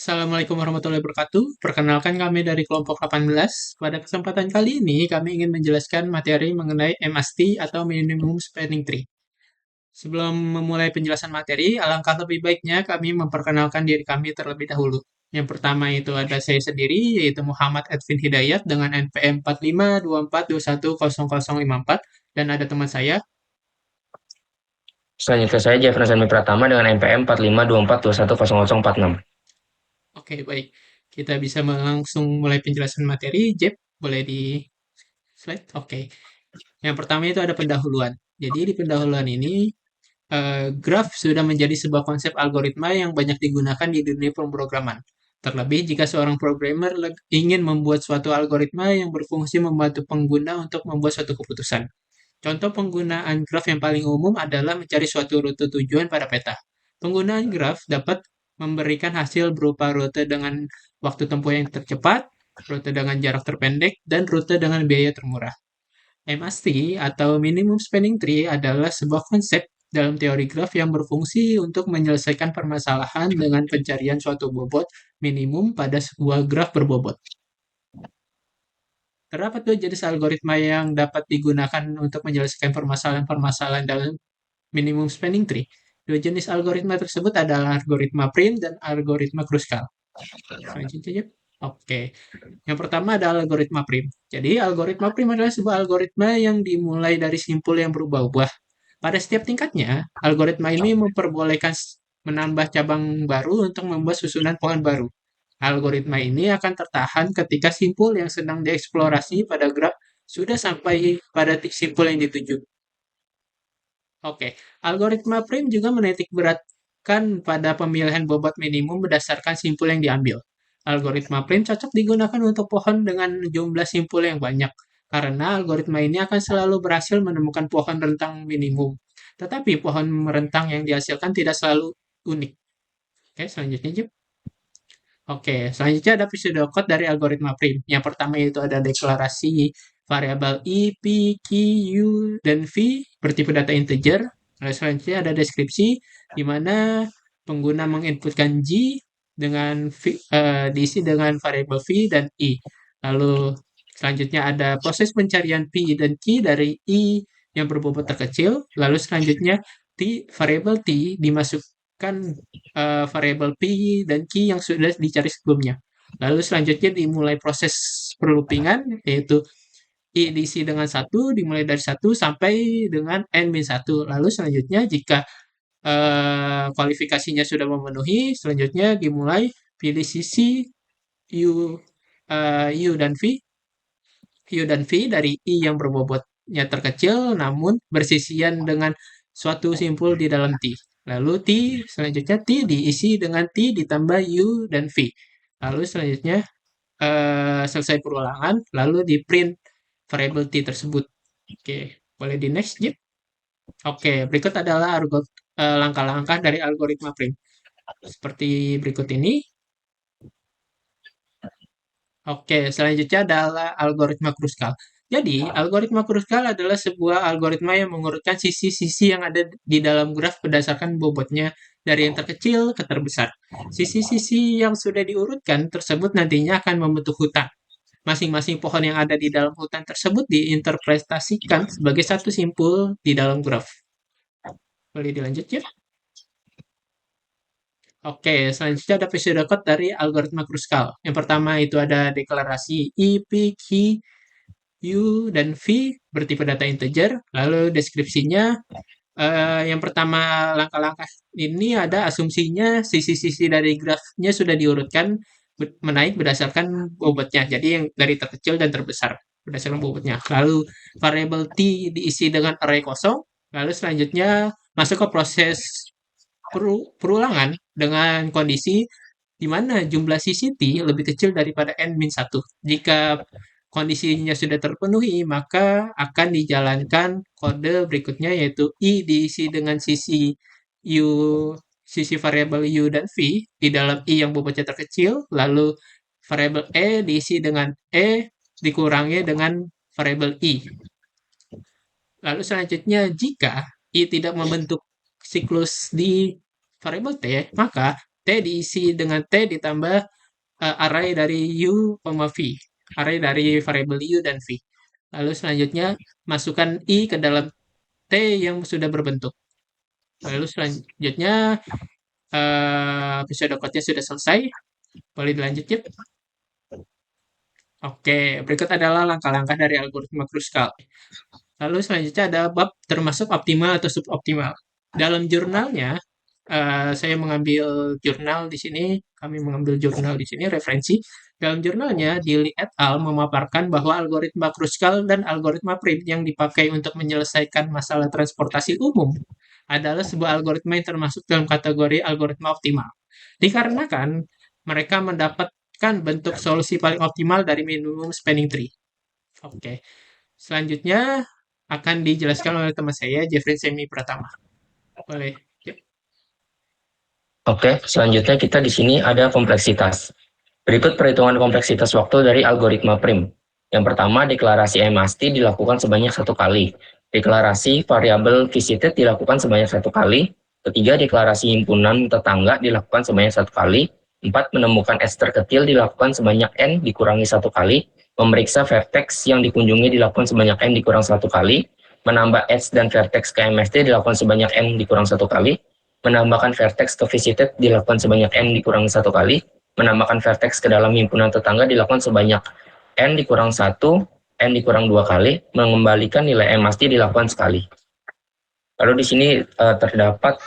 Assalamualaikum warahmatullahi wabarakatuh. Perkenalkan kami dari kelompok 18. Pada kesempatan kali ini, kami ingin menjelaskan materi mengenai MST atau Minimum Spanning Tree. Sebelum memulai penjelasan materi, alangkah lebih baiknya kami memperkenalkan diri kami terlebih dahulu. Yang pertama itu ada saya sendiri, yaitu Muhammad Edvin Hidayat dengan NPM 4524210054, dan ada teman saya. Selanjutnya saya Jeffrey Sami Pratama dengan NPM 4524210046. Oke, baik. Kita bisa langsung mulai penjelasan materi. Jeb, boleh di slide? Oke. Yang pertama itu ada pendahuluan. Jadi di pendahuluan ini, graf sudah menjadi sebuah konsep algoritma yang banyak digunakan di dunia pemrograman. Terlebih jika seorang programmer ingin membuat suatu algoritma yang berfungsi membantu pengguna untuk membuat suatu keputusan. Contoh penggunaan graf yang paling umum adalah mencari suatu rute tujuan pada peta. Penggunaan graf dapat memberikan hasil berupa rute dengan waktu tempuh yang tercepat, rute dengan jarak terpendek, dan rute dengan biaya termurah. MST atau Minimum Spanning Tree adalah sebuah konsep dalam teori graf yang berfungsi untuk menyelesaikan permasalahan dengan pencarian suatu bobot minimum pada sebuah graf berbobot. Terdapat dua jenis algoritma yang dapat digunakan untuk menyelesaikan permasalahan-permasalahan dalam Minimum Spanning Tree. Dua jenis algoritma tersebut adalah algoritma Prim dan algoritma Kruskal. Selanjutnya, oke. Yang pertama adalah algoritma prim. Jadi, algoritma prim adalah sebuah algoritma yang dimulai dari simpul yang berubah-ubah. Pada setiap tingkatnya, algoritma ini memperbolehkan menambah cabang baru untuk membuat susunan pohon baru. Algoritma ini akan tertahan ketika simpul yang sedang dieksplorasi pada graf sudah sampai pada simpul yang dituju. Oke, algoritma prim juga menitik beratkan pada pemilihan bobot minimum berdasarkan simpul yang diambil. Algoritma prim cocok digunakan untuk pohon dengan jumlah simpul yang banyak, karena algoritma ini akan selalu berhasil menemukan pohon rentang minimum. Tetapi pohon rentang yang dihasilkan tidak selalu unik. Oke, selanjutnya, Jep. Oke, selanjutnya ada pseudocode dari algoritma prim. Yang pertama itu ada deklarasi variabel i, p, q, u, dan v bertipe data integer. Lalu selanjutnya ada deskripsi di mana pengguna menginputkan G dengan diisi dengan variabel v dan i. Lalu selanjutnya ada proses pencarian p dan q dari i yang berbobot terkecil. Lalu selanjutnya variabel t dimasukkan variabel P dan key yang sudah dicari sebelumnya. Lalu selanjutnya dimulai proses perloopingan, yaitu I diisi dengan satu dimulai dari satu sampai dengan N-1. Lalu selanjutnya jika kualifikasinya sudah memenuhi, selanjutnya dimulai pilih sisi U, U dan V, U dan V dari I yang berbobotnya terkecil namun bersisian dengan suatu simpul di dalam T. Lalu selanjutnya T diisi dengan T ditambah U dan V. Lalu selanjutnya selesai perulangan, lalu di print variable T tersebut. Oke, boleh di next, Jip? Oke, berikut adalah langkah-langkah dari algoritma print. Seperti berikut ini. Oke, selanjutnya adalah algoritma Kruskal. Jadi, algoritma Kruskal adalah sebuah algoritma yang mengurutkan sisi-sisi yang ada di dalam graf berdasarkan bobotnya dari yang terkecil ke terbesar. Sisi-sisi yang sudah diurutkan tersebut nantinya akan membentuk hutan. Masing-masing pohon yang ada di dalam hutan tersebut diinterpretasikan sebagai satu simpul di dalam graf. Boleh dilanjut ya? Oke, selanjutnya ada pseudocode dari algoritma Kruskal. Yang pertama itu ada deklarasi I, P, Q, U, dan V bertipe data integer. Lalu deskripsinya, yang pertama langkah-langkah ini ada asumsinya sisi-sisi dari grafnya sudah diurutkan menaik berdasarkan bobotnya. Jadi yang dari terkecil dan terbesar berdasarkan bobotnya. Lalu variabel T diisi dengan array kosong. Lalu selanjutnya masuk ke proses perulangan dengan kondisi di mana jumlah sisi T lebih kecil daripada N-1. Jika kondisinya sudah terpenuhi, maka akan dijalankan kode berikutnya yaitu I diisi dengan U, sisi variabel U dan V di dalam I yang bobotnya terkecil, lalu variabel E diisi dengan E dikurangi dengan variabel I. Lalu selanjutnya, jika I tidak membentuk siklus di variabel T, maka T diisi dengan T ditambah array dari U, V. Array dari variabel U dan V. Lalu selanjutnya masukkan I ke dalam T yang sudah berbentuk. Lalu selanjutnya pseudocode-nya sudah selesai. Boleh dilanjut, yuk. Oke, berikut adalah langkah-langkah dari algoritma Kruskal. Lalu selanjutnya ada bab termasuk optimal atau suboptimal. Dalam jurnalnya, saya mengambil jurnal di sini, kami mengambil jurnal di sini, referensi. Dalam jurnalnya, Dilly et al. Memaparkan bahwa algoritma Kruskal dan algoritma Prim yang dipakai untuk menyelesaikan masalah transportasi umum adalah sebuah algoritma yang termasuk dalam kategori algoritma optimal. Dikarenakan mereka mendapatkan bentuk solusi paling optimal dari minimum spanning tree. Oke, selanjutnya akan dijelaskan oleh teman saya, Jeffrey Semi Pratama. Boleh. Yuk. Oke, selanjutnya kita di sini ada kompleksitas. Berikut perhitungan kompleksitas waktu dari algoritma prim. Yang pertama, deklarasi MAST dilakukan sebanyak 1 kali. Deklarasi variabel visited dilakukan sebanyak 1 kali. Ketiga, deklarasi himpunan tetangga dilakukan sebanyak 1 kali. 4, menemukan S terkecil dilakukan sebanyak N dikurangi 1 kali. Memeriksa vertex yang dikunjungi dilakukan sebanyak N dikurang 1 kali. Menambah S dan vertex ke MST dilakukan sebanyak N dikurang 1 kali. Menambahkan vertex ke visited dilakukan sebanyak N dikurangi 1 kali. Menambahkan vertex ke dalam himpunan tetangga dilakukan sebanyak N dikurang 1, N dikurang 2 kali, mengembalikan nilai M pasti dilakukan sekali. Lalu di sini terdapat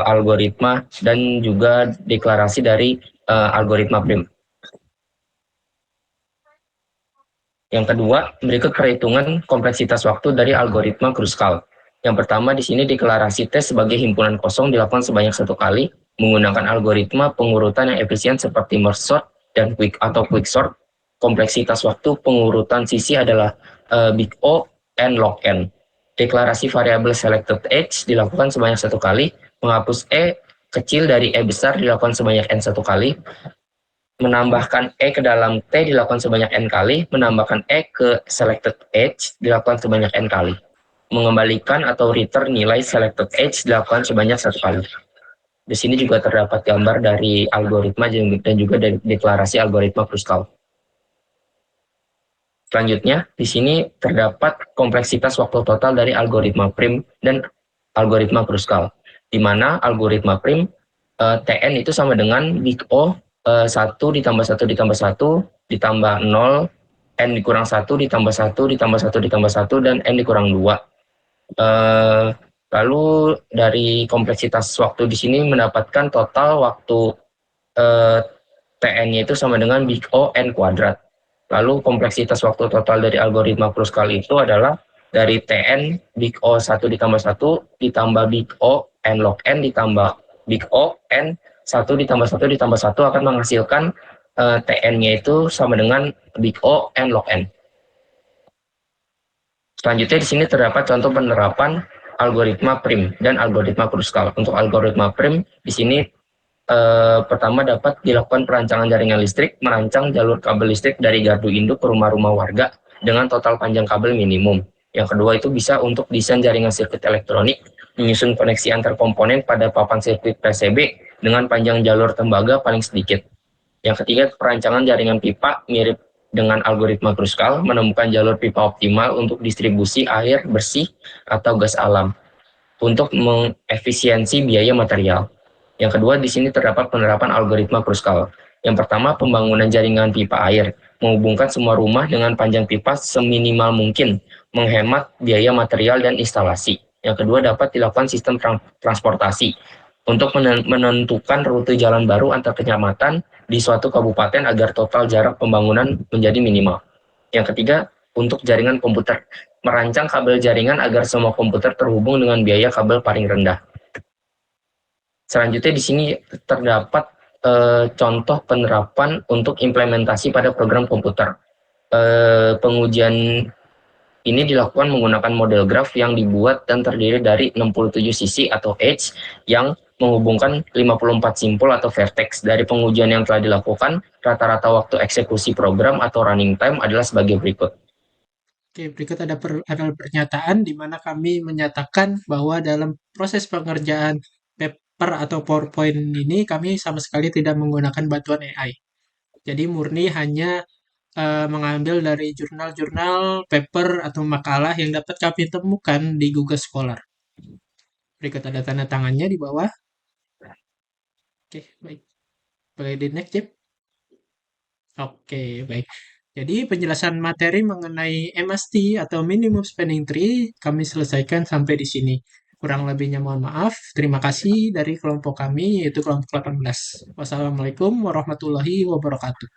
algoritma dan juga deklarasi dari algoritma prim. Yang kedua, berikut perhitungan kompleksitas waktu dari algoritma Kruskal. Yang pertama di sini deklarasi tes sebagai himpunan kosong dilakukan sebanyak 1 kali menggunakan algoritma pengurutan yang efisien seperti merge sort dan quick sort. Kompleksitas waktu pengurutan sisi adalah big O and log n. Deklarasi variabel selected edge dilakukan sebanyak 1 kali, menghapus E kecil dari E besar dilakukan sebanyak N 1 kali, menambahkan E ke dalam T dilakukan sebanyak N kali, menambahkan E ke selected edge dilakukan sebanyak N kali. Mengembalikan atau return nilai selected edge dilakukan sebanyak 1 kali. Di sini juga terdapat gambar dari algoritma dan juga dari deklarasi algoritma Kruskal. Selanjutnya, di sini terdapat kompleksitas waktu total dari algoritma prim dan algoritma Kruskal, di mana algoritma prim Tn itu sama dengan big O 1 ditambah 1 ditambah 1 ditambah 0, N dikurang 1 ditambah 1 ditambah 1 ditambah 1, dan N dikurang 2. Lalu dari kompleksitas waktu di sini mendapatkan total waktu Tn-nya itu sama dengan big O N kuadrat. Lalu kompleksitas waktu total dari algoritma Kruskal itu adalah dari Tn big O 1 ditambah 1 ditambah big O N log N ditambah big O N 1 ditambah 1 ditambah 1 akan menghasilkan Tn-nya itu sama dengan big O N log N. Selanjutnya di sini terdapat contoh penerapan algoritma prim dan algoritma Kruskal. Untuk algoritma prim di sini pertama dapat dilakukan perancangan jaringan listrik, merancang jalur kabel listrik dari gardu induk ke rumah-rumah warga dengan total panjang kabel minimum. Yang kedua itu bisa untuk desain jaringan sirkuit elektronik, menyusun koneksi antar komponen pada papan sirkuit PCB dengan panjang jalur tembaga paling sedikit. Yang ketiga, perancangan jaringan pipa mirip dengan algoritma Kruskal, menemukan jalur pipa optimal untuk distribusi air bersih atau gas alam untuk mengefisiensi biaya material. Yang kedua, di sini terdapat penerapan algoritma Kruskal. Yang pertama, pembangunan jaringan pipa air, menghubungkan semua rumah dengan panjang pipa seminimal mungkin, menghemat biaya material dan instalasi. Yang kedua, dapat dilakukan sistem transportasi untuk menentukan rute jalan baru antar kecamatan di suatu kabupaten agar total jarak pembangunan menjadi minimal. Yang ketiga, untuk jaringan komputer, merancang kabel jaringan agar semua komputer terhubung dengan biaya kabel paling rendah. Selanjutnya di sini terdapat contoh penerapan untuk implementasi pada program komputer. Pengujian ini dilakukan menggunakan model graf yang dibuat dan terdiri dari 67 sisi atau edge yang menghubungkan 54 simpul atau vertex. Dari pengujian yang telah dilakukan, rata-rata waktu eksekusi program atau running time adalah sebagai berikut. Oke, berikut ada pernyataan di mana kami menyatakan bahwa dalam proses pengerjaan paper atau PowerPoint ini kami sama sekali tidak menggunakan bantuan AI. Jadi murni hanya mengambil dari jurnal-jurnal, paper, atau makalah yang dapat kami temukan di Google Scholar. Berikut ada tanda tangannya di bawah. Oke, baik. Boleh di next, Jep? Oke, baik. Jadi penjelasan materi mengenai MST atau Minimum Spending Tree kami selesaikan sampai di sini. Kurang lebihnya mohon maaf. Terima kasih dari kelompok kami, yaitu kelompok 18. Wassalamualaikum warahmatullahi wabarakatuh.